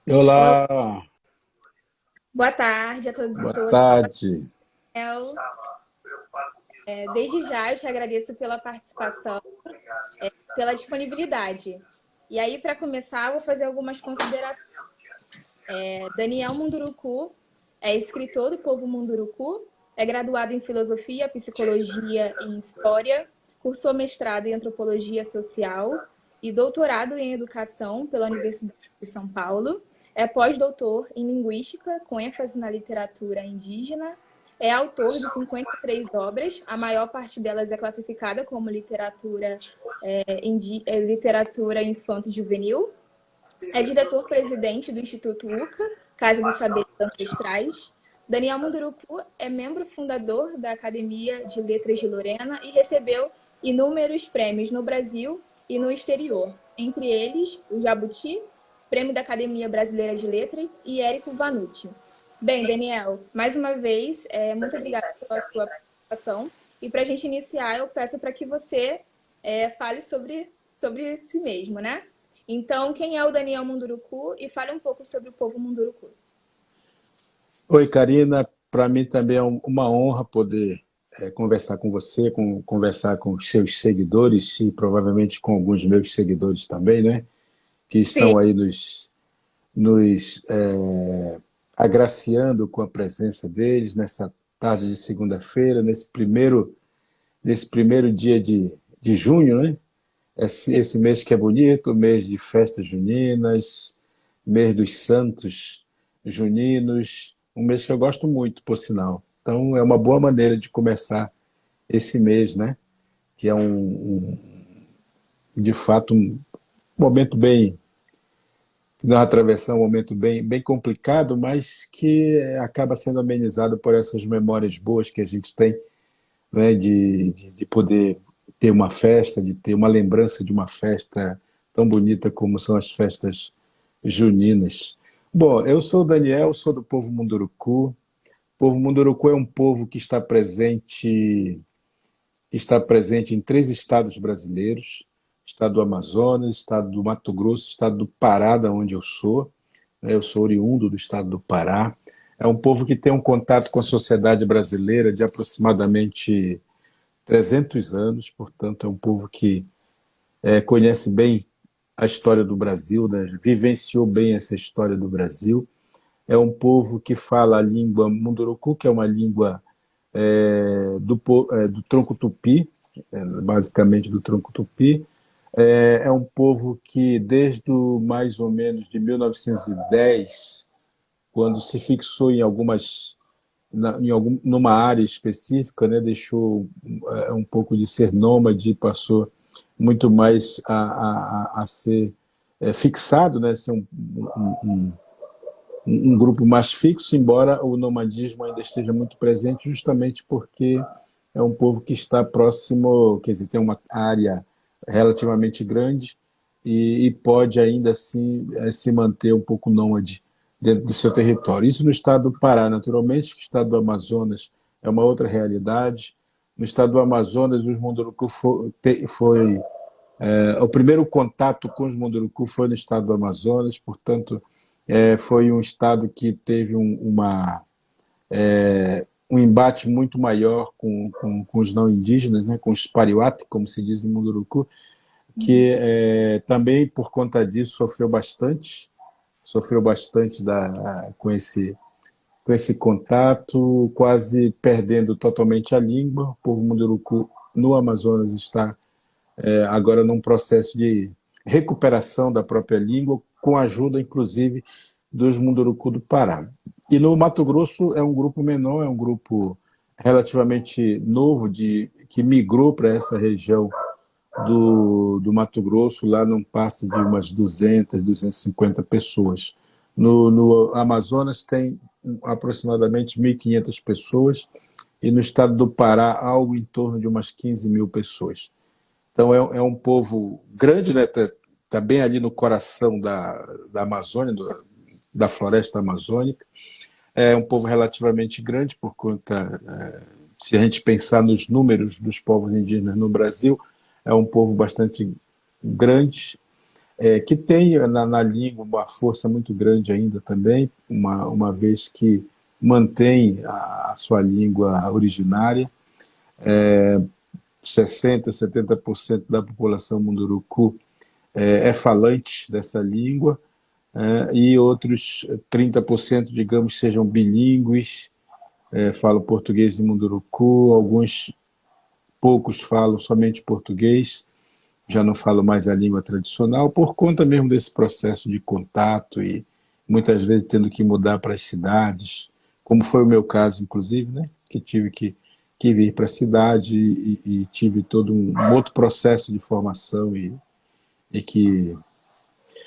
Olá, Olá, boa tarde a todos e boa todas. tarde. El. Desde já eu te agradeço pela participação, pela disponibilidade. E aí, para começar, eu vou fazer algumas considerações. Daniel Munduruku é escritor do povo Munduruku, é graduado em Filosofia, Psicologia e História, cursou mestrado em Antropologia Social e doutorado em Educação pela Universidade de São Paulo. É pós-doutor em Linguística, com ênfase na literatura indígena. É autor de 53 obras, a maior parte delas é classificada como literatura infanto-juvenil. É diretor-presidente do Instituto UCA, Casa dos Saberes Ancestrais. Daniel Munduruku é membro fundador da Academia de Letras de Lorena e recebeu inúmeros prêmios no Brasil e no exterior, entre eles o Jabuti, Prêmio da Academia Brasileira de Letras e Érico Vanucci. Bem, Daniel, mais uma vez, muito obrigada pela sua participação. E para a gente iniciar, eu peço para que você fale sobre si mesmo, né? Então, quem é o Daniel Munduruku? E fale um pouco sobre o povo Munduruku. Oi, Karina. Para mim também é uma honra poder conversar com você, conversar com os seus seguidores e provavelmente com alguns meus seguidores também, né? Que Sim. estão aí nos agraciando com a presença deles nessa tarde de segunda-feira, nesse primeiro dia de junho, né? Esse mês que é bonito, mês de festas juninas, mês dos santos juninos, um mês que eu gosto muito, por sinal. Então, é uma boa maneira de começar esse mês, né? Que é de fato, um momento bem, nós atravessamos um momento bem complicado, mas que acaba sendo amenizado por essas memórias boas que a gente tem, né? De poder ter uma festa, de ter uma lembrança de uma festa tão bonita como são as festas juninas. Bom, eu sou o Daniel, sou do povo Munduruku. O povo Munduruku é um povo que está presente em 3 estados brasileiros: estado do Amazonas, estado do Mato Grosso, estado do Pará, da onde eu sou. Eu sou oriundo do estado do Pará. É um povo que tem um contato com a sociedade brasileira de aproximadamente 300 anos, portanto, é um povo que conhece bem a história do Brasil, né? Vivenciou bem essa história do Brasil. É um povo que fala a língua Munduruku, que é uma língua do tronco tupi, basicamente do tronco tupi. É um povo que, desde mais ou menos de 1910, quando se fixou numa área específica, né, deixou um pouco de ser nômade e passou muito mais a ser fixado, né, ser um grupo mais fixo, embora o nomadismo ainda esteja muito presente, justamente porque é um povo que está próximo, quer dizer, tem uma área relativamente grande e pode ainda assim se manter um pouco nômade dentro do seu território. Isso no estado do Pará, naturalmente, que o estado do Amazonas é uma outra realidade. No estado do Amazonas, os Munduruku foi o primeiro contato com os Munduruku foi no estado do Amazonas, portanto, foi um estado que teve um embate muito maior com os não indígenas, né, com os Pariwati, como se diz em Munduruku, que também, por conta disso, sofreu bastante com esse contato, quase perdendo totalmente a língua. O povo Munduruku no Amazonas está agora num processo de recuperação da própria língua, com a ajuda, inclusive, dos Munduruku do Pará. E no Mato Grosso é um grupo menor, é um grupo relativamente novo que migrou para essa região do Mato Grosso. Lá não passa de umas 200, 250 pessoas. No Amazonas tem aproximadamente 1.500 pessoas e no estado do Pará algo em torno de umas 15 mil pessoas. Então é um povo grande, né? Tá bem ali no coração da Amazônia, da floresta amazônica. É um povo relativamente grande por conta, se a gente pensar nos números dos povos indígenas no Brasil, é um povo bastante grande. que tem na língua uma força muito grande ainda também, uma vez que mantém a sua língua originária. 60, 70% da população munduruku é falante dessa língua, e outros 30%, digamos, sejam bilíngues, falam português e munduruku, alguns poucos falam somente português, já não falam mais a língua tradicional, por conta mesmo desse processo de contato e muitas vezes tendo que mudar para as cidades, como foi o meu caso, inclusive, né? Que tive que vir para a cidade e tive todo um outro processo de formação e que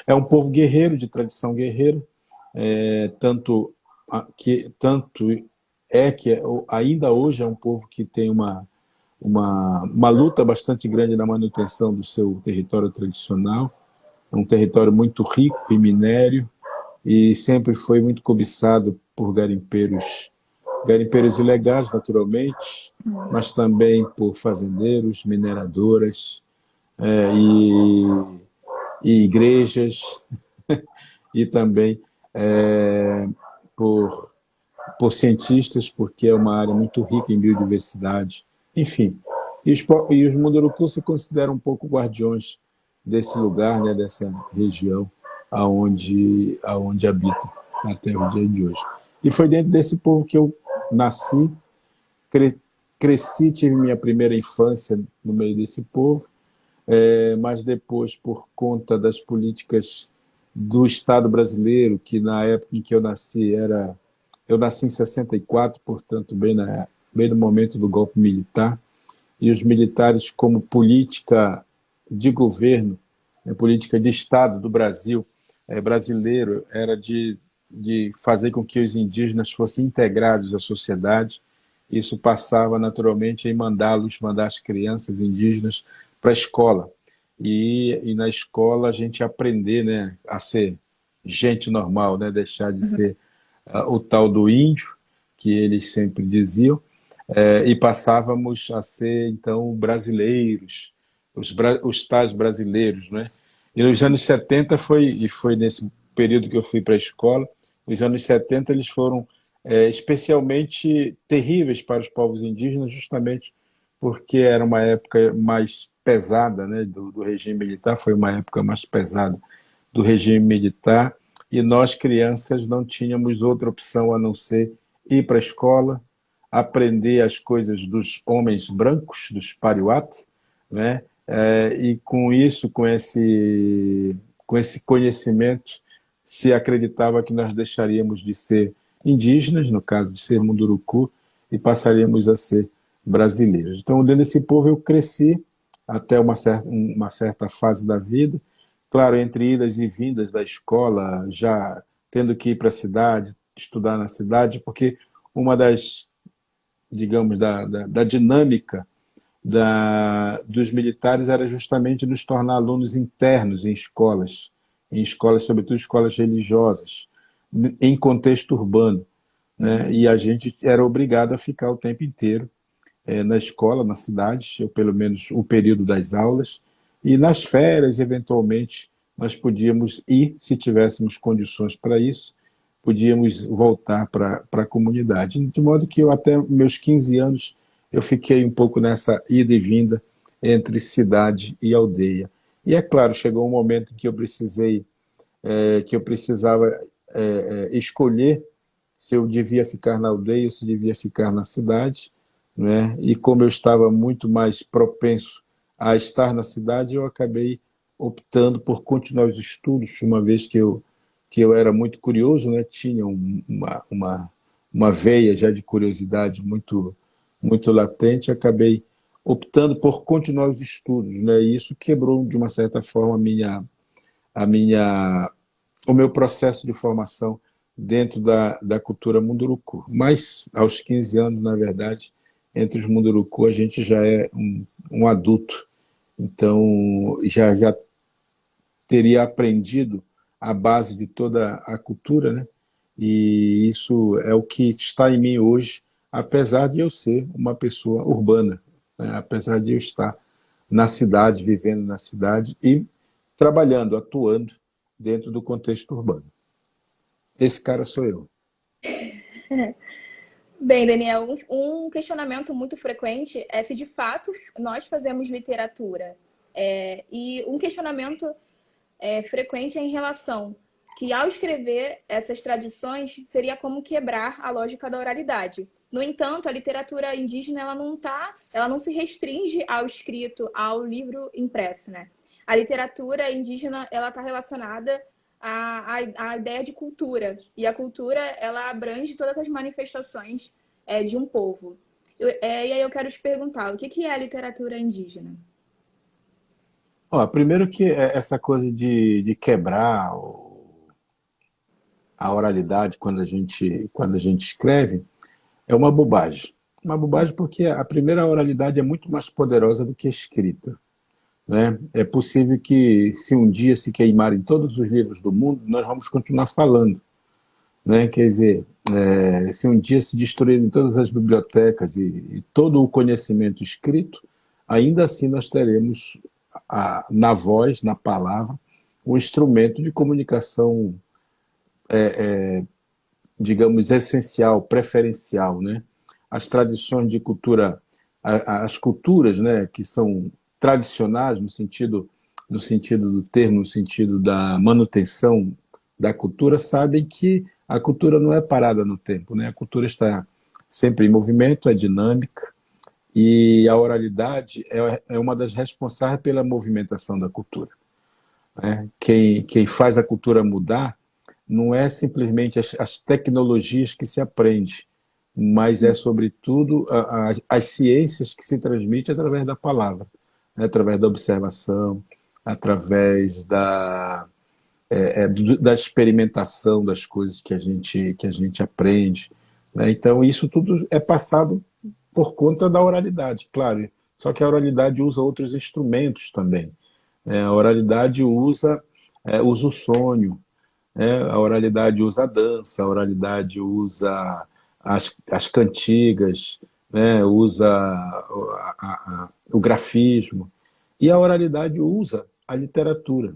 é um povo guerreiro, de tradição guerreira, tanto é que ainda hoje é um povo que tem uma luta bastante grande na manutenção do seu território tradicional, é um território muito rico em minério e sempre foi muito cobiçado por garimpeiros ilegais, naturalmente, mas também por fazendeiros, mineradoras, é, e, e igrejas, e também por, por cientistas, porque é uma área muito rica em biodiversidade. Enfim, e os Mundurucus se consideram um pouco guardiões desse lugar, né, dessa região aonde habita até o dia de hoje. E foi dentro desse povo que eu nasci, cresci, tive minha primeira infância no meio desse povo, mas depois, por conta das políticas do Estado brasileiro, que na época em que eu nasci eu nasci em 64, portanto, bem no momento do golpe militar, e os militares, como política de governo, política de Estado do Brasil, brasileiro, era de fazer com que os indígenas fossem integrados à sociedade. Isso passava naturalmente em mandar as crianças indígenas para a escola. E na escola a gente aprender, né, a ser gente normal, né, deixar de ser o tal do índio, que eles sempre diziam, e passávamos a ser, então, brasileiros, os tais brasileiros, né? E nos anos 70 foi nesse período que eu fui para a escola, os anos 70 eles foram especialmente terríveis para os povos indígenas, justamente porque era uma época mais pesada, né, do regime militar, foi uma época mais pesada do regime militar, e nós, crianças, não tínhamos outra opção a não ser ir para a escola, aprender as coisas dos homens brancos, dos pariuat, né? E com isso, com esse conhecimento, se acreditava que nós deixaríamos de ser indígenas, no caso de ser munduruku, e passaríamos a ser brasileiros. Então, dentro desse povo, eu cresci até uma certa fase da vida, claro, entre idas e vindas da escola, já tendo que ir para a cidade, estudar na cidade, porque uma das, digamos, da dinâmica dos militares era justamente nos tornar alunos internos em escolas, sobretudo escolas religiosas, em contexto urbano, né? E a gente era obrigado a ficar o tempo inteiro na escola, na cidade, ou pelo menos o período das aulas, e nas férias, eventualmente, nós podíamos ir, se tivéssemos condições para isso, podíamos voltar para a comunidade. De modo que eu, até meus 15 anos, eu fiquei um pouco nessa ida e vinda entre cidade e aldeia. E é claro, chegou um momento que eu precisava escolher se eu devia ficar na aldeia ou se devia ficar na cidade, né? E como eu estava muito mais propenso a estar na cidade, eu acabei optando por continuar os estudos, uma vez que eu era muito curioso, né? Tinha uma veia já de curiosidade muito latente, acabei optando por continuar os estudos, né? E isso quebrou, de uma certa forma, a minha, o meu processo de formação dentro da cultura munduruku. Mas, aos 15 anos, na verdade, entre os munduruku, a gente já é um adulto. Então, já teria aprendido a base de toda a cultura, né? E isso é o que está em mim hoje, apesar de eu ser uma pessoa urbana, né? Apesar de eu estar na cidade, vivendo na cidade e trabalhando, atuando dentro do contexto urbano. Esse cara sou eu. Bem, Daniel, um questionamento muito frequente é se de fato nós fazemos literatura. E um questionamento frequente é em relação que ao escrever essas tradições seria como quebrar a lógica da oralidade. No entanto, a literatura indígena ela não se restringe ao escrito, ao livro impresso, né? A literatura indígena ela está relacionada à ideia de cultura e a cultura ela abrange todas as manifestações de um povo. E aí eu quero te perguntar, o que é a literatura indígena? Ó, primeiro que essa coisa de quebrar a oralidade quando a gente escreve é uma bobagem. Uma bobagem porque a primeira oralidade é muito mais poderosa do que a escrita. Né? É possível que, se um dia se queimarem todos os livros do mundo, nós vamos continuar falando. Né? Quer dizer, se um dia se destruírem todas as bibliotecas e todo o conhecimento escrito, ainda assim nós teremos na voz, na palavra, um instrumento de comunicação, digamos, essencial, preferencial. Né? As tradições de cultura, as culturas, né, que são tradicionais no sentido do termo, no sentido da manutenção da cultura, sabem que a cultura não é parada no tempo, né? A cultura está sempre em movimento, é dinâmica, e a oralidade é uma das responsáveis pela movimentação da cultura. Né? Quem faz a cultura mudar não é simplesmente as tecnologias que se aprende, mas é, sobretudo, as ciências que se transmitem através da palavra, né? Através da observação, através da experimentação das coisas que a gente aprende. Né? Então, isso tudo é passado por conta da oralidade, claro. Só que a oralidade usa outros instrumentos também. A oralidade usa o sonho, né? A oralidade usa a dança, a oralidade usa as cantigas, né? Usa o grafismo. E a oralidade usa a literatura.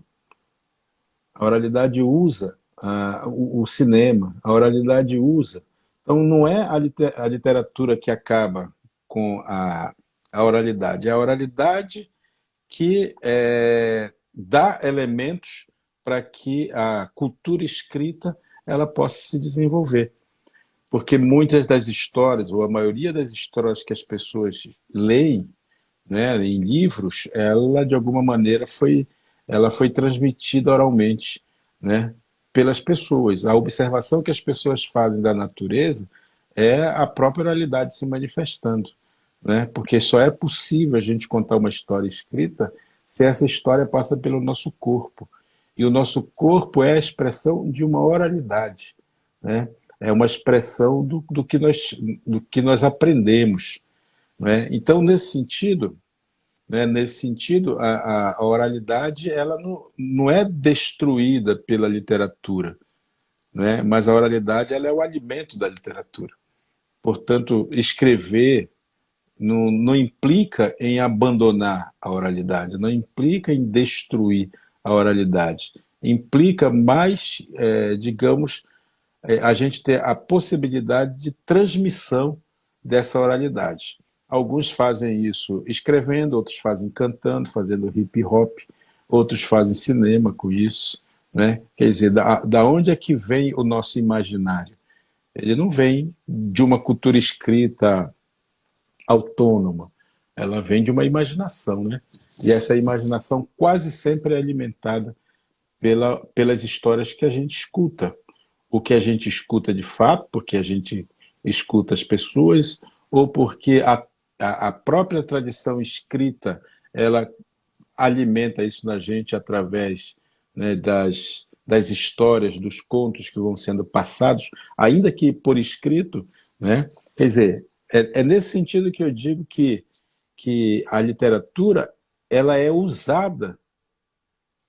A oralidade usa o cinema, a oralidade usa. Então, não é a literatura que acaba com a oralidade, é a oralidade que dá elementos para que a cultura escrita ela possa se desenvolver. Porque muitas das histórias, ou a maioria das histórias que as pessoas leem, né, em livros, ela de alguma maneira ela foi transmitida oralmente, né, pelas pessoas. A observação que as pessoas fazem da natureza é a própria realidade se manifestando, né, porque só é possível a gente contar uma história escrita se essa história passa pelo nosso corpo. E o nosso corpo é a expressão de uma oralidade, né? É uma expressão do que nós aprendemos. Né? Então, nesse sentido, né? Nesse sentido, a oralidade ela não é destruída pela literatura, né? Mas a oralidade ela é o alimento da literatura. Portanto, escrever não implica em abandonar a oralidade, não implica em destruir a oralidade. Implica mais, digamos, a gente ter a possibilidade de transmissão dessa oralidade. Alguns fazem isso escrevendo, outros fazem cantando, fazendo hip hop, outros fazem cinema com isso. Né? Quer dizer, da onde é que vem o nosso imaginário? Ele não vem de uma cultura escrita autônoma, ela vem de uma imaginação. Né? E essa imaginação quase sempre é alimentada pelas histórias que a gente escuta. O que a gente escuta de fato, porque a gente escuta as pessoas, ou porque a própria tradição escrita ela alimenta isso na gente através, né, das histórias, dos contos que vão sendo passados, ainda que por escrito. Né? Quer dizer, é nesse sentido que eu digo que a literatura ela é usada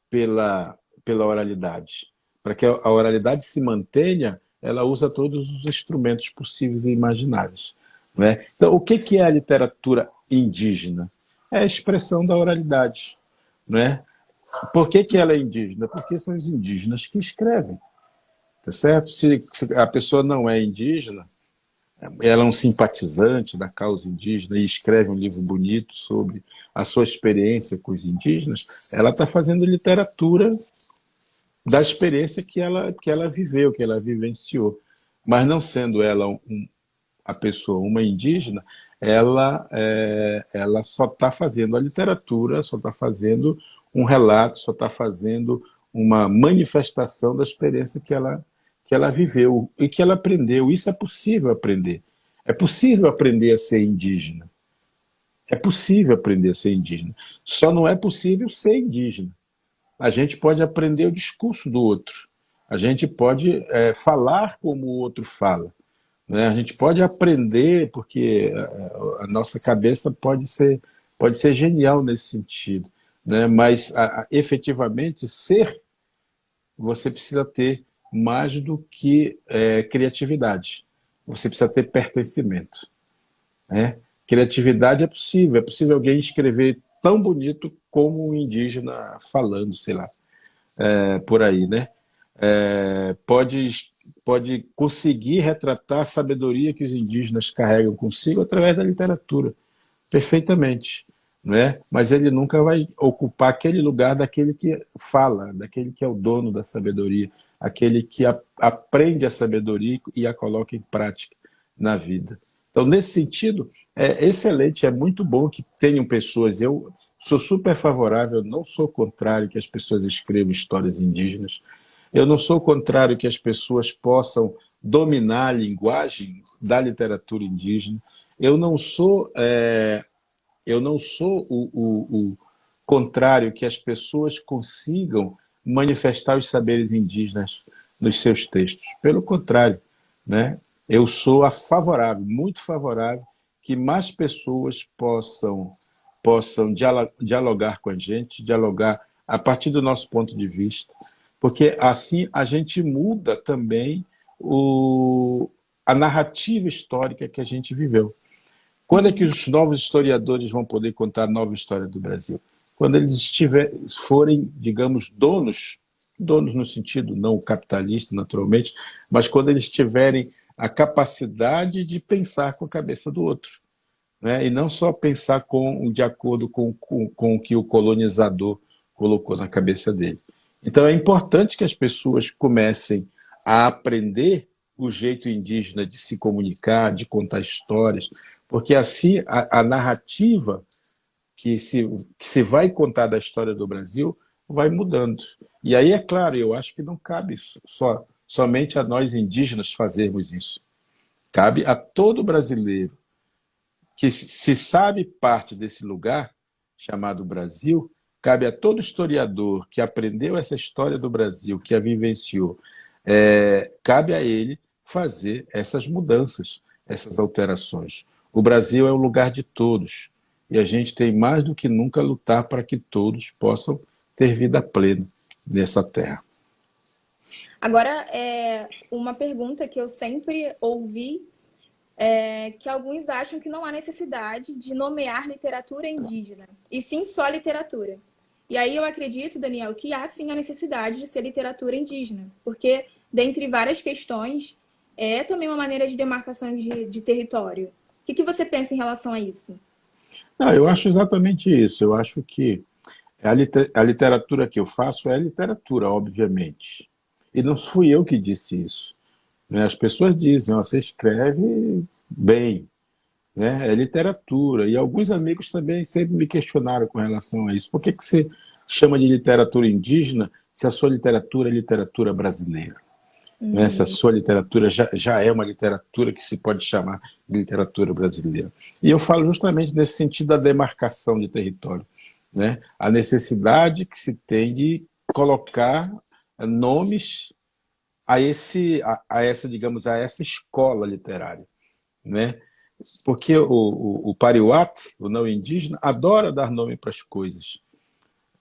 pela oralidade. Para que a oralidade se mantenha, ela usa todos os instrumentos possíveis e imaginários. Né? Então, o que é a literatura indígena? É a expressão da oralidade. Né? Por que que ela é indígena? Porque são os indígenas que escrevem, tá certo? Se a pessoa não é indígena, ela é um simpatizante da causa indígena e escreve um livro bonito sobre a sua experiência com os indígenas, ela está fazendo literatura da experiência que ela viveu, que ela vivenciou. Mas não sendo ela a pessoa uma indígena, ela só está fazendo a literatura, só está fazendo um relato, só está fazendo uma manifestação da experiência que ela viveu e que ela aprendeu. Isso é possível aprender. É possível aprender a ser indígena. É possível aprender a ser indígena. Só não é possível ser indígena. A gente pode aprender o discurso do outro. A gente pode falar como o outro fala, né? A gente pode aprender, porque a nossa cabeça pode ser genial nesse sentido, né? Mas efetivamente ser, você precisa ter mais do que criatividade. Você precisa ter pertencimento, né? Criatividade é possível alguém escrever tão bonito como um indígena falando, sei lá, por aí, né? Pode conseguir retratar a sabedoria que os indígenas carregam consigo através da literatura, perfeitamente, né? Mas ele nunca vai ocupar aquele lugar daquele que fala, daquele que é o dono da sabedoria, aquele que aprende a sabedoria e a coloca em prática na vida. Então, nesse sentido, é excelente, é muito bom que tenham pessoas. Eu sou super favorável, não sou contrário que as pessoas escrevam histórias indígenas. Eu não sou contrário que as pessoas possam dominar a linguagem da literatura indígena. Eu não sou, eu não sou o contrário que as pessoas consigam manifestar os saberes indígenas nos seus textos. Pelo contrário, né? Eu sou favorável, muito favorável, que mais pessoas possam dialogar com a gente, dialogar a partir do nosso ponto de vista, porque assim a gente muda também a narrativa histórica que a gente viveu. Quando é que os novos historiadores vão poder contar a nova história do Brasil? Quando eles forem, digamos, donos no sentido não capitalista, naturalmente, mas quando eles tiverem a capacidade de pensar com a cabeça do outro, né? E não só pensar de acordo com o que o colonizador colocou na cabeça dele. Então é importante que as pessoas comecem a aprender o jeito indígena de se comunicar, de contar histórias, porque assim a narrativa que se vai contar da história do Brasil vai mudando. E aí, é claro, eu acho que não cabe somente a nós indígenas fazermos isso. Cabe a todo brasileiro que se sabe parte desse lugar chamado Brasil, cabe a todo historiador que aprendeu essa história do Brasil, que a vivenciou, cabe a ele fazer essas mudanças, essas alterações. O Brasil é um lugar de todos e a gente tem mais do que nunca lutar para que todos possam ter vida plena nessa terra. Agora, uma pergunta que eu sempre ouvi é que alguns acham que não há necessidade de nomear literatura indígena, e sim só literatura. E aí eu acredito, Daniel, que há sim a necessidade de ser literatura indígena, porque, dentre várias questões, é também uma maneira de demarcação de território. O que você pensa em relação a isso? Não, eu acho exatamente isso. Eu acho que a literatura que eu faço é literatura, obviamente. E não fui eu que disse isso, né? As pessoas dizem, você escreve bem, né? É literatura. E alguns amigos também sempre me questionaram com relação a isso. Por que você chama de literatura indígena se a sua literatura é literatura brasileira? Né? Se a sua literatura já é uma literatura que se pode chamar de literatura brasileira. E eu falo justamente nesse sentido da demarcação de território, né? A necessidade que se tem de colocar nomes digamos, a essa escola literária, né? Porque o Pariuat, o não indígena, adora dar nome para as coisas.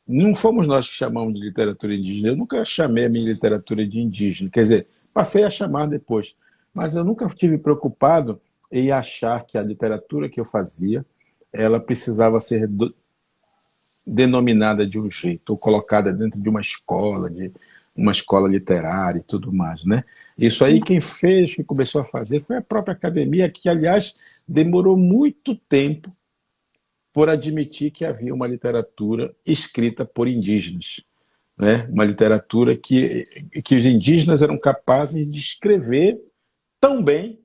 Não fomos nós que chamamos de literatura indígena. Eu nunca chamei a minha literatura de indígena. Quer dizer, passei a chamar depois. Mas eu nunca estive preocupado em achar que a literatura que eu fazia, ela precisava ser denominada de um jeito, ou colocada dentro de uma escola literária e tudo mais, né? Isso aí quem fez, que começou a fazer, foi a própria academia, que, aliás, demorou muito tempo por admitir que havia uma literatura escrita por indígenas, né? Uma literatura que os indígenas eram capazes de escrever tão bem,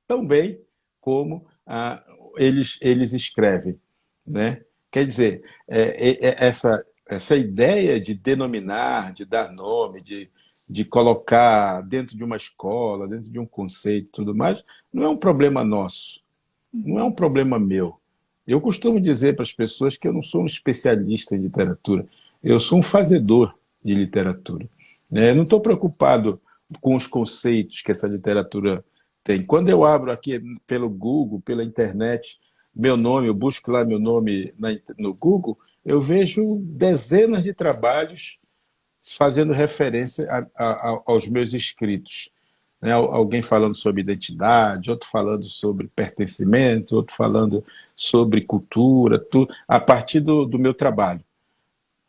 tão bem como eles escrevem, né? Quer dizer, essa ideia de denominar, de dar nome, de colocar dentro de uma escola, dentro de um conceito e tudo mais, não é um problema nosso, não é um problema meu. Eu costumo dizer para as pessoas que eu não sou um especialista em literatura, eu sou um fazedor de literatura, né? Eu não estou preocupado com os conceitos que essa literatura tem. Quando eu abro aqui pelo Google, pela internet, meu nome, eu busco lá meu nome no Google, eu vejo dezenas de trabalhos fazendo referência aos meus escritos, né? Alguém falando sobre identidade, outro falando sobre pertencimento, outro falando sobre cultura, tudo, a partir do meu trabalho.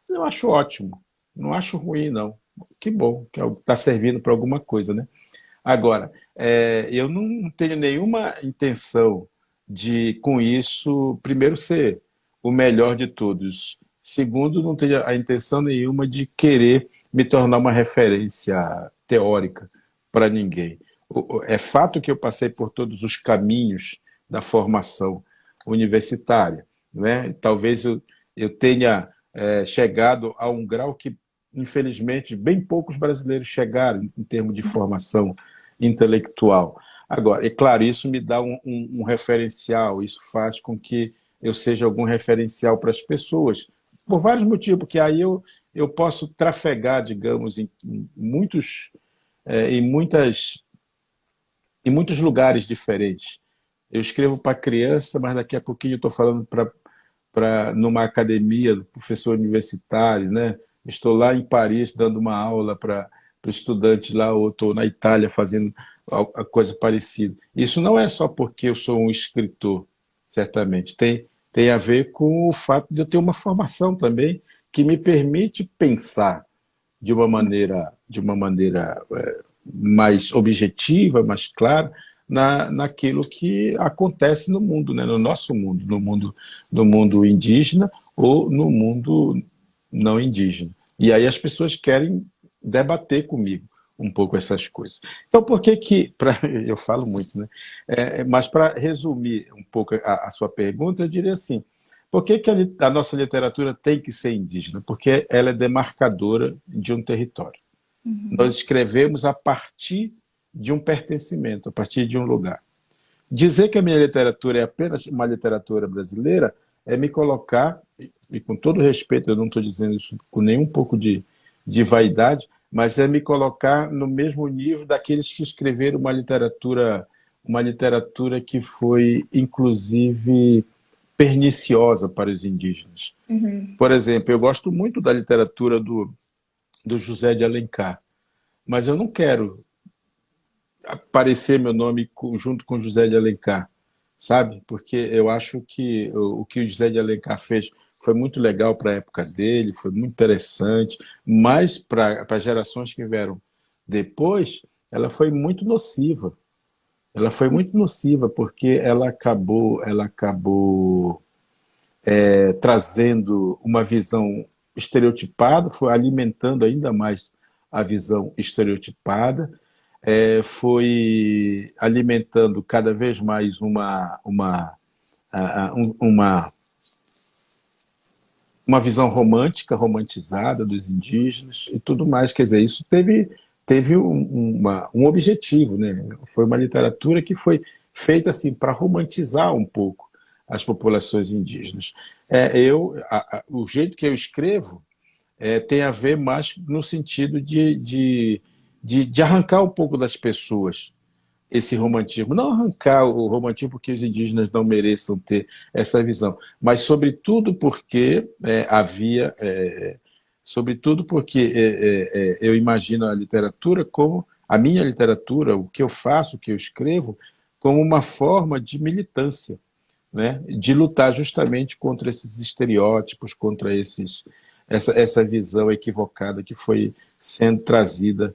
Eu acho ótimo, não acho ruim, não. Que bom, que está servindo para alguma coisa, né? Agora, eu não tenho nenhuma intenção de, com isso, primeiro, ser o melhor de todos. Segundo, não tenho a intenção nenhuma de querer me tornar uma referência teórica para ninguém. É fato que eu passei por todos os caminhos da formação universitária, né? Talvez eu tenha chegado a um grau que, infelizmente, bem poucos brasileiros chegaram em termos de formação intelectual. Agora, é claro, isso me dá um referencial, isso faz com que eu seja algum referencial para as pessoas, por vários motivos, porque aí eu posso trafegar, digamos, em muitos lugares diferentes. Eu escrevo para criança, mas daqui a pouquinho eu estou falando numa academia, professor universitário, né? Estou lá em Paris dando uma aula para estudantes lá, ou estou na Itália fazendo a coisa parecida. Isso não é só porque eu sou um escritor, certamente. Tem a ver com o fato de eu ter uma formação também que me permite pensar de uma maneira mais objetiva, mais clara, naquilo que acontece no mundo, né? No nosso mundo, no mundo indígena ou no mundo não indígena. E aí as pessoas querem debater comigo um pouco essas coisas. Então, por que eu falo muito, né? Mas para resumir um pouco a sua pergunta, eu diria assim, por que a nossa literatura tem que ser indígena? Porque ela é demarcadora de um território. Nós escrevemos a partir de um pertencimento, a partir de um lugar. Dizer que a minha literatura é apenas uma literatura brasileira é me colocar, e com todo respeito, eu não estou dizendo isso com nenhum pouco de vaidade, mas é me colocar no mesmo nível daqueles que escreveram uma literatura que foi, inclusive, perniciosa para os indígenas. Por exemplo, eu gosto muito da literatura do José de Alencar, mas eu não quero aparecer meu nome junto com José de Alencar, sabe? Porque eu acho que o que o José de Alencar fez foi muito legal para a época dele, foi muito interessante, mas para as gerações que vieram depois, ela foi muito nociva. Ela foi muito nociva porque ela acabou trazendo uma visão estereotipada, foi alimentando ainda mais a visão estereotipada, foi alimentando cada vez mais uma visão romântica, romantizada dos indígenas e tudo mais. Quer dizer, isso teve um objetivo, né? Foi uma literatura que foi feita assim para romantizar um pouco as populações indígenas. O jeito que eu escrevo tem a ver mais no sentido de arrancar um pouco das pessoas esse romantismo. Não arrancar o romantismo porque os indígenas não mereçam ter essa visão, mas sobretudo porque eu imagino a literatura como, a minha literatura, o que eu faço, o que eu escrevo, como uma forma de militância, né, de lutar justamente contra esses estereótipos, contra essa visão equivocada que foi sendo trazida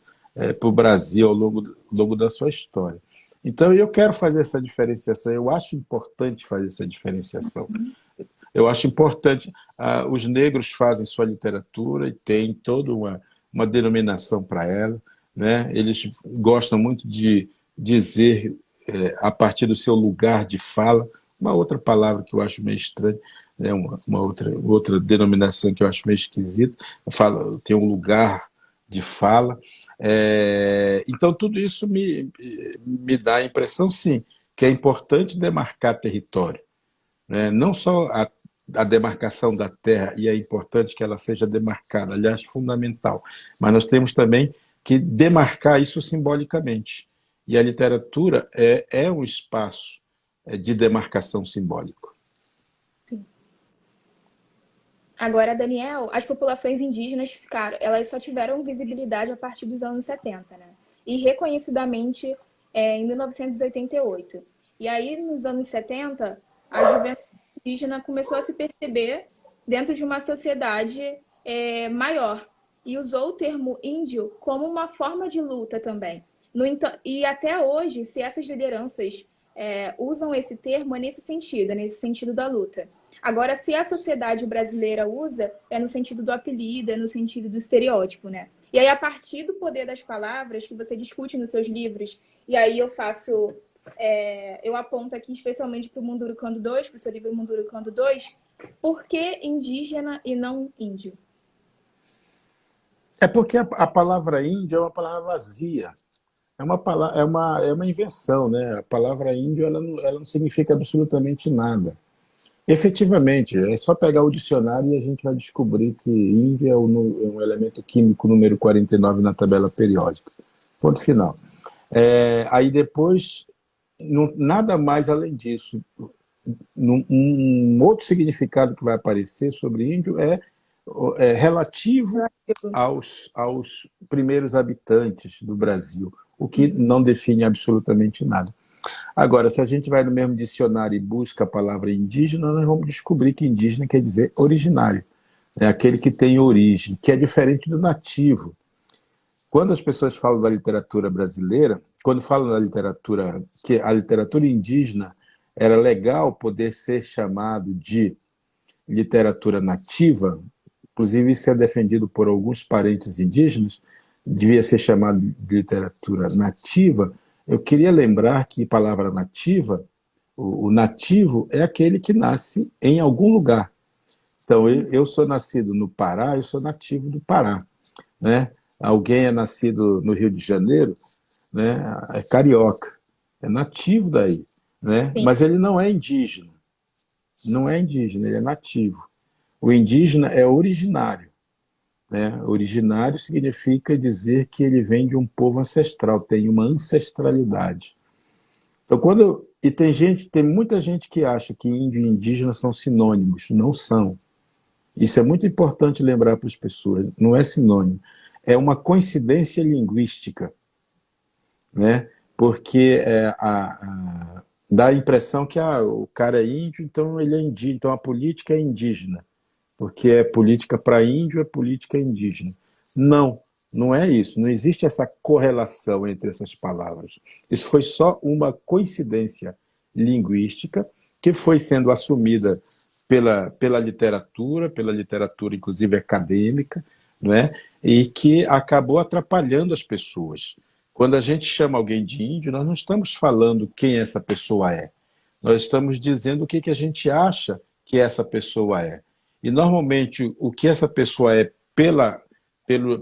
para o Brasil ao longo da sua história. Então, eu quero fazer essa diferenciação, eu acho importante fazer essa diferenciação. Eu acho importante, os negros fazem sua literatura e tem toda uma denominação para ela, né? Eles gostam muito de dizer, a partir do seu lugar de fala, uma outra palavra que eu acho meio estranha, né? Uma outra denominação que eu acho meio esquisita, tem um lugar de fala. Então, tudo isso me dá a impressão, sim, que é importante demarcar território, né? Não só a demarcação da terra, e é importante que ela seja demarcada, aliás, fundamental, mas nós temos também que demarcar isso simbolicamente. E a literatura é um espaço de demarcação simbólico. Agora, Daniel, as populações indígenas elas só tiveram visibilidade a partir dos anos 70, né? E reconhecidamente em 1988. E aí, nos anos 70, a juventude indígena começou a se perceber dentro de uma sociedade maior e usou o termo índio como uma forma de luta também. E até hoje, se essas lideranças usam esse termo, é nesse sentido da luta. Agora, se a sociedade brasileira usa, é no sentido do apelido, é no sentido do estereótipo, né? E aí, a partir do poder das palavras, que você discute nos seus livros, e aí eu aponto aqui especialmente para o Mundurucando 2, para o seu livro Mundurucando 2, por que indígena e não índio? É porque a palavra índio é uma palavra vazia. É uma invenção, né? A palavra índio ela não significa absolutamente nada. Efetivamente, é só pegar o dicionário e a gente vai descobrir que índio é um elemento químico número 49 na tabela periódica. Ponto final. Aí depois, nada mais além disso. Um outro significado que vai aparecer sobre índio é relativo aos primeiros habitantes do Brasil, o que não define absolutamente nada. Agora, se a gente vai no mesmo dicionário e busca a palavra indígena, nós vamos descobrir que indígena quer dizer originário. É aquele que tem origem, que é diferente do nativo. Quando as pessoas falam da literatura brasileira, quando falam da literatura, que a literatura indígena era legal poder ser chamado de literatura nativa, inclusive isso é defendido por alguns parentes indígenas, devia ser chamado de literatura nativa. Eu queria lembrar que a palavra nativa, o nativo é aquele que nasce em algum lugar. Então, eu sou nascido no Pará, eu sou nativo do Pará, né? Alguém é nascido no Rio de Janeiro, né? É carioca, é nativo daí, né? Mas ele não é indígena. Não é indígena, ele é nativo. O indígena é originário, né? Originário significa dizer que ele vem de um povo ancestral, tem uma ancestralidade. Então, tem muita gente que acha que índio e indígena são sinônimos. Não são. Isso é muito importante lembrar para as pessoas. Não é sinônimo. É uma coincidência linguística, né? Porque dá a impressão que o cara é índio, então ele é indígena, então a política é indígena, porque é política para índio, é política indígena. Não, não é isso. Não existe essa correlação entre essas palavras. Isso foi só uma coincidência linguística que foi sendo assumida pela literatura inclusive acadêmica, não é? E que acabou atrapalhando as pessoas. Quando a gente chama alguém de índio, nós não estamos falando quem essa pessoa é. Nós estamos dizendo o que a gente acha que essa pessoa é. E, normalmente, o que essa pessoa é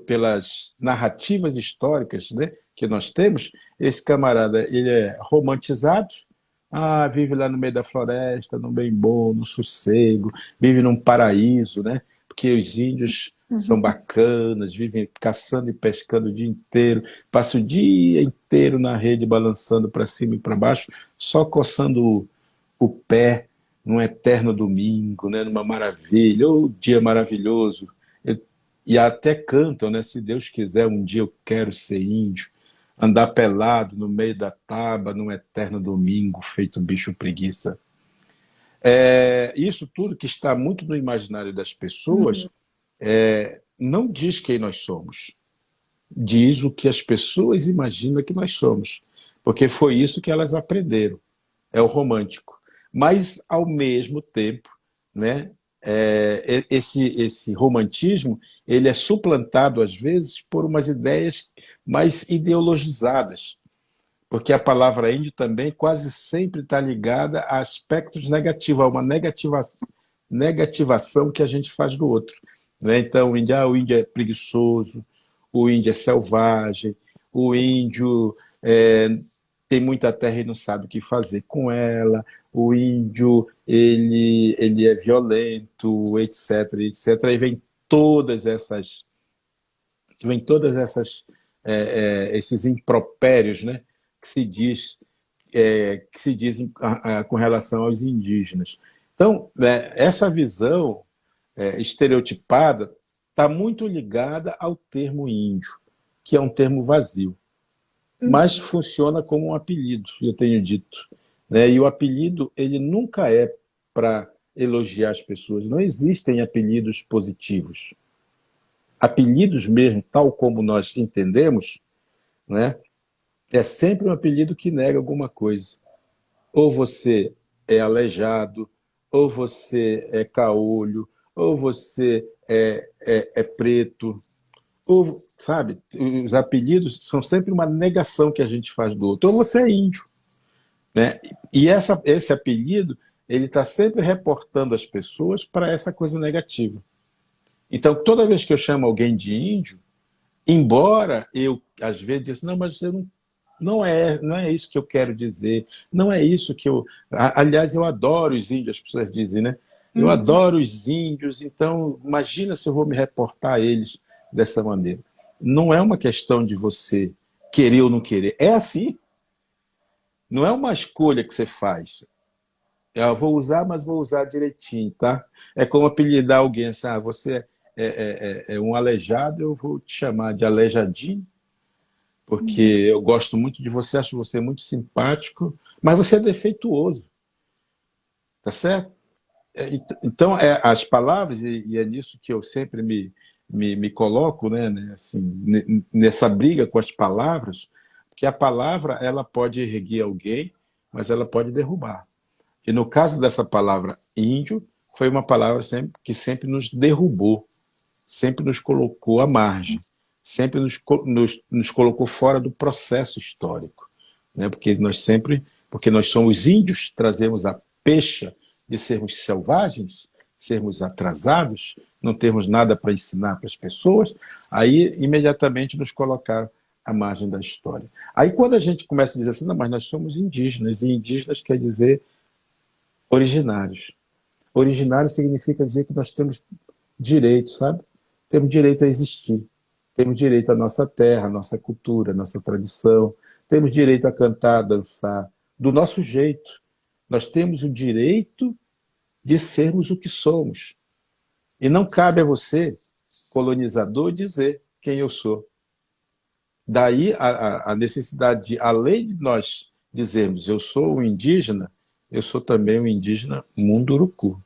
pelas narrativas históricas, né, que nós temos, esse camarada ele é romantizado, vive lá no meio da floresta, no bem bom, no sossego, vive num paraíso, né, porque os índios são bacanas, vivem caçando e pescando o dia inteiro, passam o dia inteiro na rede balançando para cima e para baixo, só coçando o pé num eterno domingo, né, numa maravilha, dia maravilhoso. E até cantam, né, se Deus quiser, um dia eu quero ser índio, andar pelado no meio da taba num eterno domingo, feito bicho preguiça. Isso tudo que está muito no imaginário das Uhum. pessoas não diz quem nós somos, diz o que as pessoas imaginam que nós somos, porque foi isso que elas aprenderam, é o romântico. Mas, ao mesmo tempo, né, esse romantismo ele é suplantado, às vezes, por umas ideias mais ideologizadas, porque a palavra índio também quase sempre está ligada a aspectos negativos, a uma negativação que a gente faz do outro. Né? Então, o índio é preguiçoso, o índio é selvagem, o índio tem muita terra e não sabe o que fazer com ela, o índio ele é violento, etc, etc. Aí vem todas essas esses impropérios, né, que se diz que se dizem com relação aos indígenas. Então, essa visão estereotipada está muito ligada ao termo índio, que é um termo vazio, mas Uhum. funciona como um apelido, eu tenho dito. Né? E o apelido ele nunca é para elogiar as pessoas. Não existem apelidos positivos. Apelidos mesmo, tal como nós entendemos, né? É sempre um apelido que nega alguma coisa. Ou você é aleijado, ou você é caolho, ou você é preto, ou, sabe, os apelidos são sempre uma negação que a gente faz do outro. Ou você é índio, né? E esse apelido ele está sempre reportando as pessoas para essa coisa negativa. Então, toda vez que eu chamo alguém de índio, embora eu às vezes diga assim, não, mas eu não é isso que eu quero dizer, não é isso que eu. Aliás, eu adoro os índios, as pessoas dizem, né? Eu Uhum. adoro os índios, então imagina se eu vou me reportar a eles dessa maneira. Não é uma questão de você querer ou não querer, é assim. Não é uma escolha que você faz. Eu vou usar, mas vou usar direitinho, tá? É como apelidar alguém assim, você é um aleijado, eu vou te chamar de aleijadinho, porque Uhum. eu gosto muito de você, acho você muito simpático, mas você é defeituoso, tá certo? Então, as palavras, e é nisso que eu sempre me coloco, né, assim, nessa briga com as palavras, porque a palavra ela pode erguer alguém, mas ela pode derrubar. E no caso dessa palavra índio, foi uma palavra que sempre nos derrubou, sempre nos colocou à margem, sempre nos colocou fora do processo histórico. Né? Porque nós somos índios, trazemos a pecha de sermos selvagens, sermos atrasados, não termos nada para ensinar para as pessoas, aí imediatamente nos colocar à margem da história. Aí quando a gente começa a dizer assim, não, mas nós somos indígenas, e indígenas quer dizer originários. Originário significa dizer que nós temos direito, sabe? Temos direito a existir. Temos direito à nossa terra, à nossa cultura, à nossa tradição. Temos direito a cantar, a dançar, do nosso jeito. Nós temos o direito de sermos o que somos. E não cabe a você, colonizador, dizer quem eu sou. Daí a necessidade de, além de nós dizermos eu sou um indígena, eu sou também um indígena munduruku.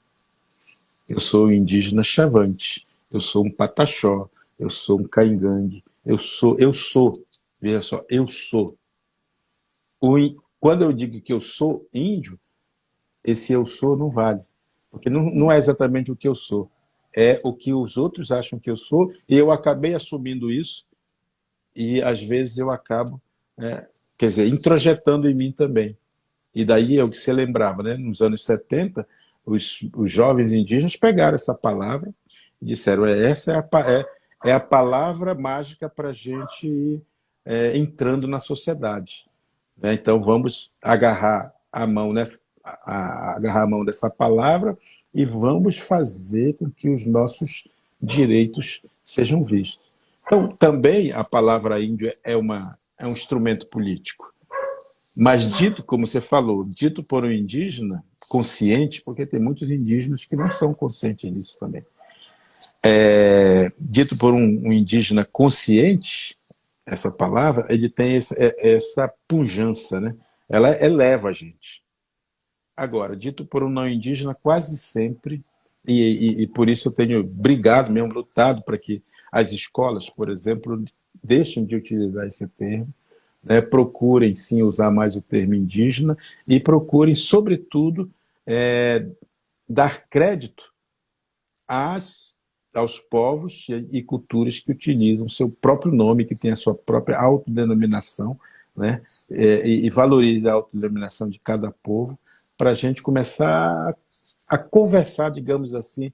Eu sou um indígena Xavante, eu sou um Pataxó, eu sou um Caingangue, veja só, eu sou. Quando eu digo que eu sou índio, esse eu sou não vale, porque não é exatamente o que eu sou, é o que os outros acham que eu sou, e eu acabei assumindo isso, e às vezes eu acabo, quer dizer, introjetando em mim também. E daí é o que você lembrava, né? Nos anos 70, os jovens indígenas pegaram essa palavra e disseram: essa é a palavra mágica para a gente ir entrando na sociedade. Né? Então vamos agarrar a mão dessa palavra e vamos fazer com que os nossos direitos sejam vistos. Então, também a palavra índio é um instrumento político. Mas dito, como você falou, dito por um indígena consciente, porque tem muitos indígenas que não são conscientes nisso também. Dito por um indígena consciente, essa palavra, ele tem essa pujança, né? Ela eleva a gente. Agora, dito por um não indígena, quase sempre, e por isso eu tenho brigado mesmo, lutado para que as escolas, por exemplo, deixem de utilizar esse termo, né, procurem sim usar mais o termo indígena e procurem, sobretudo, dar crédito aos povos e culturas que utilizam seu próprio nome, que tem a sua própria autodenominação, né, e valorize a autodenominação de cada povo, para a gente começar a conversar, digamos assim,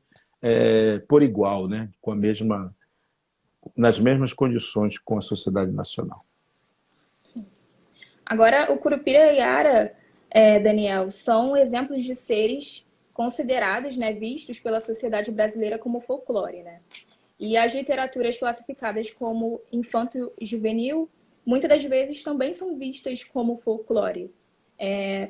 por igual, né, com nas mesmas condições com a sociedade nacional. Agora, o Curupira e Ara, Daniel, são exemplos de seres considerados, né, vistos pela sociedade brasileira como folclore, né? E as literaturas classificadas como infanto-juvenil, muitas das vezes também são vistas como folclore.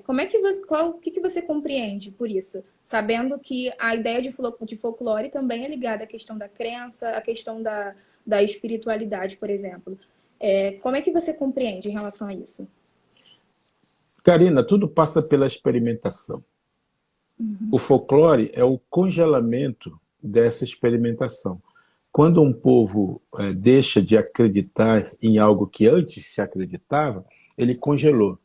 Como é que o que você compreende por isso? Sabendo que a ideia de folclore também é ligada à questão da crença, à questão da espiritualidade, por exemplo. Como é que você compreende em relação a isso? Karina, tudo passa pela experimentação. O folclore é o congelamento dessa experimentação. Quando um povo deixa de acreditar em algo que antes se acreditava, ele congelou.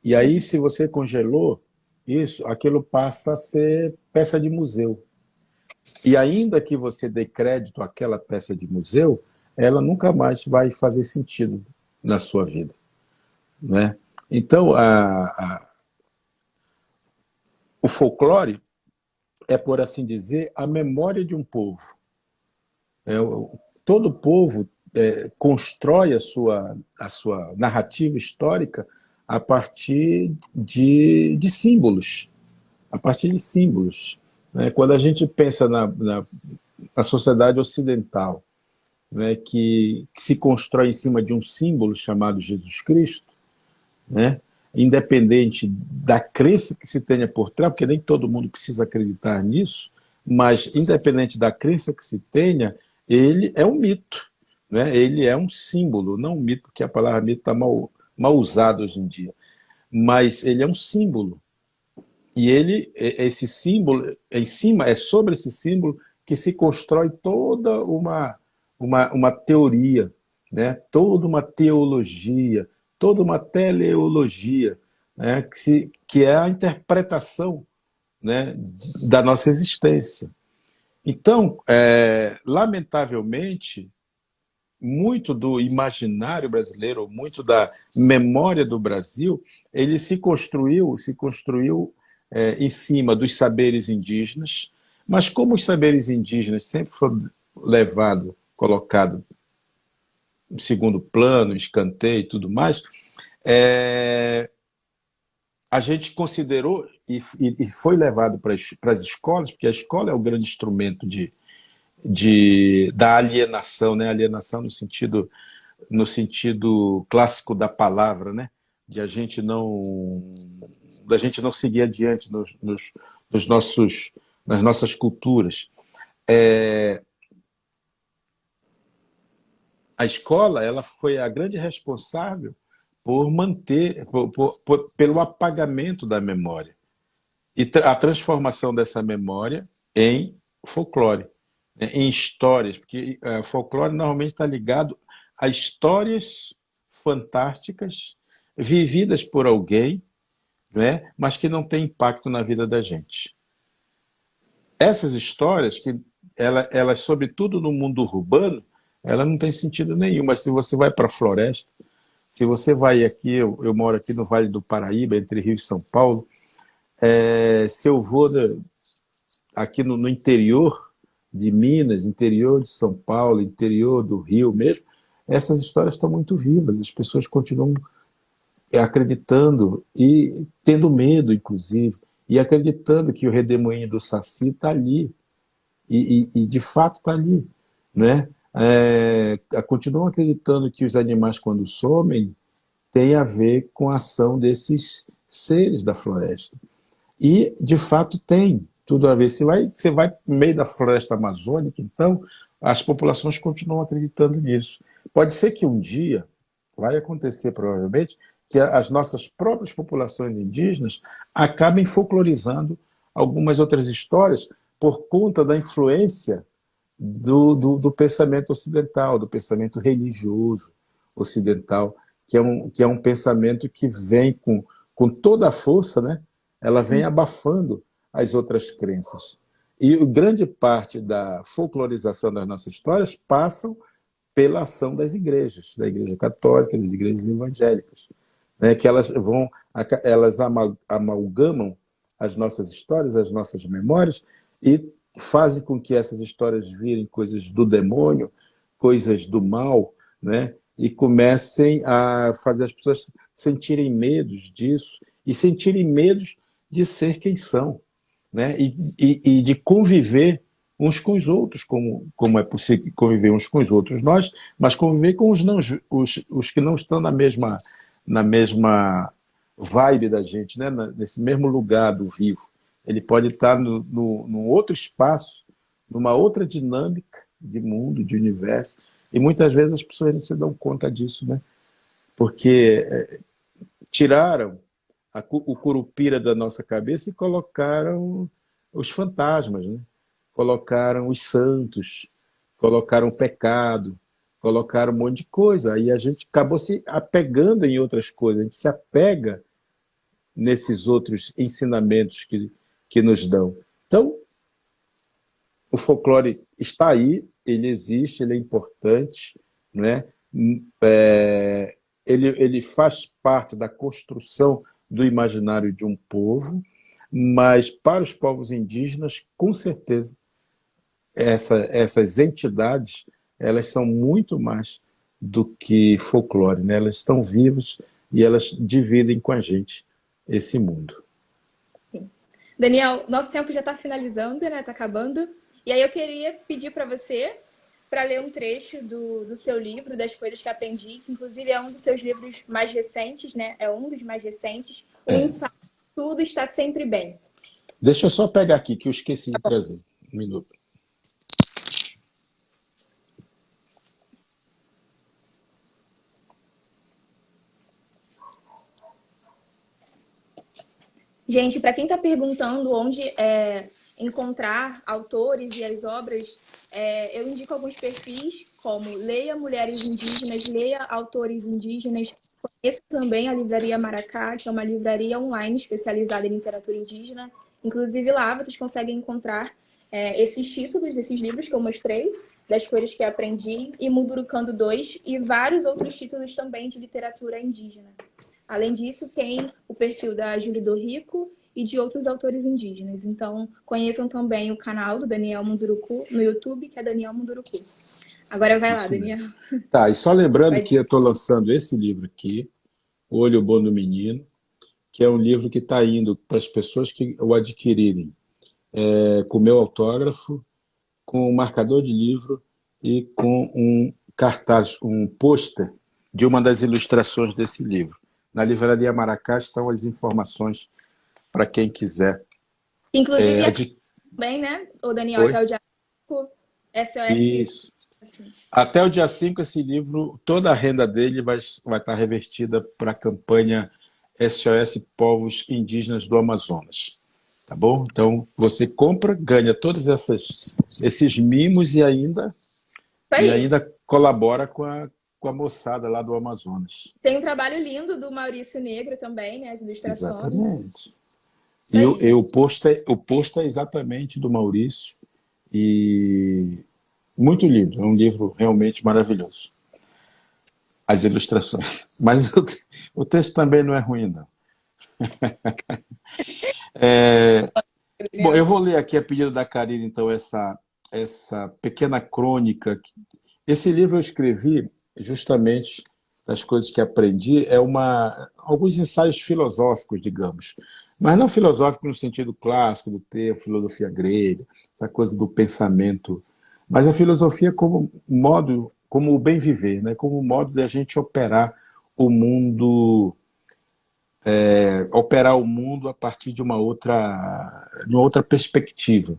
E aí, se você congelou isso, aquilo passa a ser peça de museu. E ainda que você dê crédito àquela peça de museu, ela nunca mais vai fazer sentido na sua vida, né? Então, o folclore é, por assim dizer, a memória de um povo. Todo povo constrói a sua narrativa histórica a partir de símbolos. A partir de símbolos, né? Quando a gente pensa na sociedade ocidental, né, que se constrói em cima de um símbolo chamado Jesus Cristo, né, independente da crença que se tenha por trás, porque nem todo mundo precisa acreditar nisso, mas independente da crença que se tenha, ele é um mito, né? Ele é um símbolo, não um mito, que a palavra mito está mal usada hoje em dia, mas ele é um símbolo. E esse símbolo, em cima, é sobre esse símbolo que se constrói toda uma teoria, né? Toda uma teologia, toda uma teleologia, né? Que é a interpretação, né, da nossa existência. Então, lamentavelmente, muito do imaginário brasileiro, muito da memória do Brasil, ele se construiu em cima dos saberes indígenas, mas como os saberes indígenas sempre foram colocados em segundo plano, escanteio e tudo mais, a gente considerou e foi levado para as escolas, porque a escola é o grande instrumento da alienação, né? Alienação no sentido clássico da palavra, né? Da gente não seguir adiante nas nossas culturas. A escola, ela foi a grande responsável por manter, pelo apagamento da memória e a transformação dessa memória em folclore, né, em histórias, porque folclore normalmente está ligado a histórias fantásticas vividas por alguém, né, mas que não têm impacto na vida da gente. Essas histórias, que elas, sobretudo no mundo urbano, ela não tem sentido nenhum, mas se você vai para a floresta, se você vai aqui, eu moro aqui no Vale do Paraíba, entre Rio e São Paulo, se eu vou aqui no interior de Minas, interior de São Paulo, interior do Rio mesmo, essas histórias estão muito vivas, as pessoas continuam acreditando e tendo medo, inclusive, e acreditando que o redemoinho do Saci está ali, e de fato está ali, né? Continuam acreditando que os animais, quando somem, tem a ver com a ação desses seres da floresta. E, de fato, tem tudo a ver. Você vai no meio da floresta amazônica, então, as populações continuam acreditando nisso. Pode ser que um dia, vai acontecer provavelmente, que as nossas próprias populações indígenas acabem folclorizando algumas outras histórias por conta da influência do pensamento ocidental, do pensamento religioso ocidental, que é um pensamento que vem com toda a força, né? Ela vem abafando as outras crenças. E grande parte da folclorização das nossas histórias passam pela ação das igrejas, da Igreja Católica, das igrejas evangélicas, né? Que elas amalgamam as nossas histórias, as nossas memórias, e fazem com que essas histórias virem coisas do demônio, coisas do mal, né? E comecem a fazer as pessoas sentirem medos disso e sentirem medos de ser quem são, né? E de conviver uns com os outros, como é possível conviver uns com os outros nós, mas conviver com os que não estão na mesma vibe da gente, né? Nesse mesmo lugar do vivo. Ele pode estar num outro espaço, numa outra dinâmica de mundo, de universo, e muitas vezes as pessoas não se dão conta disso, né? Porque tiraram o curupira da nossa cabeça e colocaram os fantasmas, né? Colocaram os santos, colocaram o pecado, colocaram um monte de coisa. Aí a gente acabou se apegando em outras coisas, a gente se apega nesses outros ensinamentos que nos dão. Então, o folclore está aí, ele existe, ele é importante, né? Ele faz parte da construção do imaginário de um povo, mas para os povos indígenas, com certeza, essas entidades, elas são muito mais do que folclore, né? Elas estão vivas e elas dividem com a gente esse mundo. Daniel, nosso tempo já está finalizando, né? Está acabando. E aí eu queria pedir para você para ler um trecho do seu livro, Das Coisas que Aprendi, que inclusive é um dos seus livros mais recentes, né? É um dos mais recentes. O ensaio Tudo Está Sempre Bem. Deixa eu só pegar aqui, que eu esqueci de trazer. Um minuto. Gente, para quem está perguntando onde encontrar autores e as obras, eu indico alguns perfis, como Leia Mulheres Indígenas, Leia Autores Indígenas, conheça também a Livraria Maracá, que é uma livraria online especializada em literatura indígena. Inclusive lá vocês conseguem encontrar esses títulos desses livros que eu mostrei, Das Coisas que Aprendi, e Mundurucando 2, e vários outros títulos também de literatura indígena. Além disso, tem o perfil da Júlia do Rico e de outros autores indígenas. Então, conheçam também o canal do Daniel Munduruku no YouTube, que é Daniel Munduruku. Agora vai lá, Daniel. Tá, e só lembrando que eu estou lançando esse livro aqui, O Olho Bom do Menino, que é um livro que está indo para as pessoas que o adquirirem com o meu autógrafo, com um marcador de livro e com um cartaz, um pôster de uma das ilustrações desse livro. Na Livraria Maracá estão as informações para quem quiser. Inclusive, bem, né? O Daniel, Oi? até o dia 5, SOS. Isso. Até o dia 5, esse livro, toda a renda dele vai estar revertida para a campanha SOS Povos Indígenas do Amazonas. Tá bom? Então, você compra, ganha todos esses mimos e ainda colabora com a moçada lá do Amazonas. Tem um trabalho lindo do Maurício Negro também, né? As ilustrações. Exatamente. E o post é exatamente do Maurício. E muito lindo. É um livro realmente maravilhoso. As ilustrações. Mas o texto também não é ruim, não. Bom, eu vou ler aqui a pedido da Karine, então, essa pequena crônica. Esse livro eu escrevi justamente das coisas que aprendi, alguns ensaios filosóficos, digamos. Mas não filosóficos no sentido clássico do termo, filosofia grega, essa coisa do pensamento. Mas a filosofia como o bem viver, né? Como modo de a gente operar o mundo a partir de uma outra perspectiva.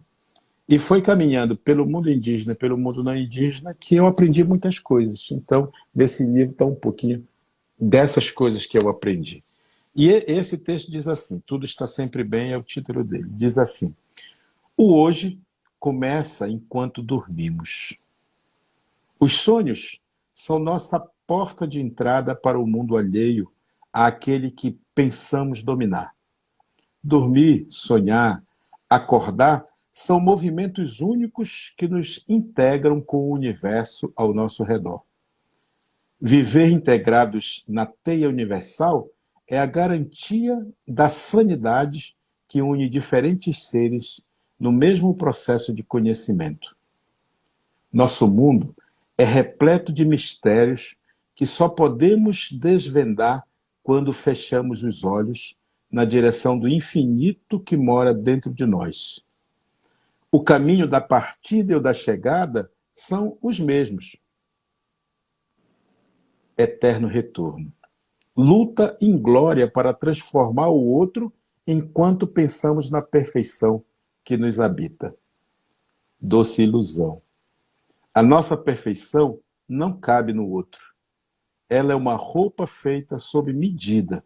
E foi caminhando pelo mundo indígena, pelo mundo não indígena, que eu aprendi muitas coisas. Então, nesse livro está um pouquinho dessas coisas que eu aprendi. E esse texto diz assim, tudo está sempre bem, é o título dele. Diz assim, o hoje começa enquanto dormimos. Os sonhos são nossa porta de entrada para o mundo alheio àquele que pensamos dominar. Dormir, sonhar, acordar são movimentos únicos que nos integram com o universo ao nosso redor. Viver integrados na teia universal é a garantia da sanidade que une diferentes seres no mesmo processo de conhecimento. Nosso mundo é repleto de mistérios que só podemos desvendar quando fechamos os olhos na direção do infinito que mora dentro de nós. O caminho da partida e o da chegada são os mesmos. Eterno retorno. Luta em glória para transformar o outro enquanto pensamos na perfeição que nos habita. Doce ilusão. A nossa perfeição não cabe no outro. Ela é uma roupa feita sob medida.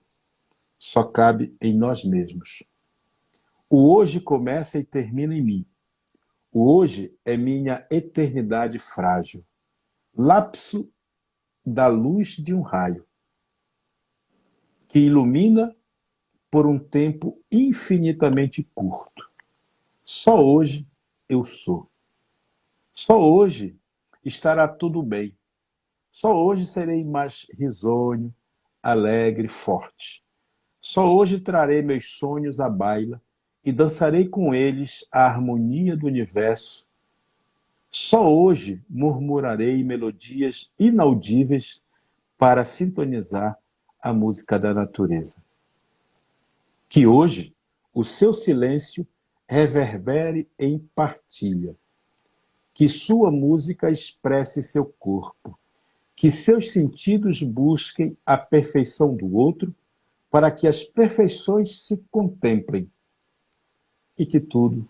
Só cabe em nós mesmos. O hoje começa e termina em mim. O hoje é minha eternidade frágil. Lapso da luz de um raio que ilumina por um tempo infinitamente curto. Só hoje eu sou. Só hoje estará tudo bem. Só hoje serei mais risonho, alegre, forte. Só hoje trarei meus sonhos à baila e dançarei com eles a harmonia do universo. Só hoje murmurarei melodias inaudíveis para sintonizar a música da natureza. Que hoje o seu silêncio reverbere em partilha. Que sua música expresse seu corpo. Que seus sentidos busquem a perfeição do outro para que as perfeições se contemplem. E que tudo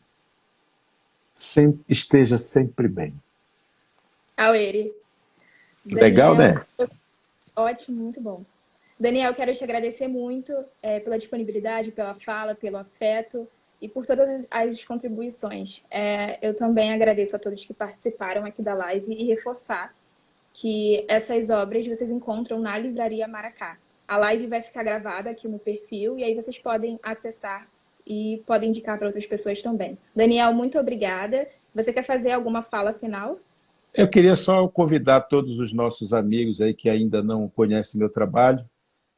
esteja sempre bem. Aueri. Legal, né? Ótimo, muito bom. Daniel, quero te agradecer muito pela disponibilidade, pela fala, pelo afeto e por todas as contribuições. Eu também agradeço a todos que participaram aqui da live e reforçar que essas obras vocês encontram na Livraria Maracá. A live vai ficar gravada aqui no perfil e aí vocês podem acessar e podem indicar para outras pessoas também. Daniel, muito obrigada. Você quer fazer alguma fala final? Eu queria só convidar todos os nossos amigos aí que ainda não conhecem meu trabalho,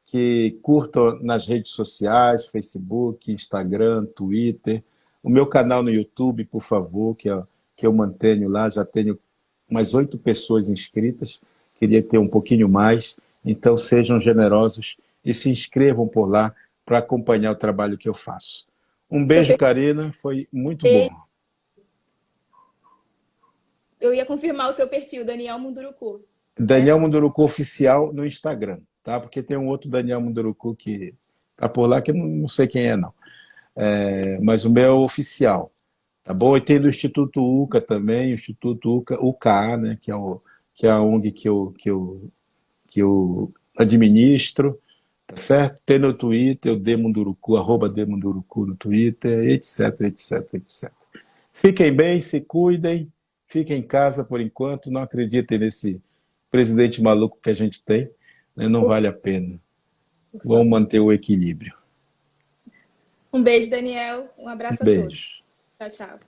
que curtam nas redes sociais, Facebook, Instagram, Twitter, o meu canal no YouTube, por favor, que eu mantenho lá, já tenho umas 8 pessoas inscritas, queria ter um pouquinho mais, então sejam generosos e se inscrevam por lá para acompanhar o trabalho que eu faço. Um beijo, Karina, foi muito bom. Eu ia confirmar o seu perfil, Daniel Munduruku. Daniel Munduruku Oficial no Instagram, tá? Porque tem um outro Daniel Munduruku que tá por lá que eu não sei quem é, não. Mas o meu é oficial, tá bom? E tem do Instituto UCA também, o Instituto UCA, né? Que é a ONG que eu administro, tá certo? Tem no Twitter, o Demunduruku, @Demunduruku no Twitter, etc, etc, etc. Fiquem bem, se cuidem, fiquem em casa por enquanto, não acreditem nesse presidente maluco que a gente tem, né? Não vale a pena. Vamos manter o equilíbrio. Um beijo, Daniel. Um abraço a todos. Tchau, tchau.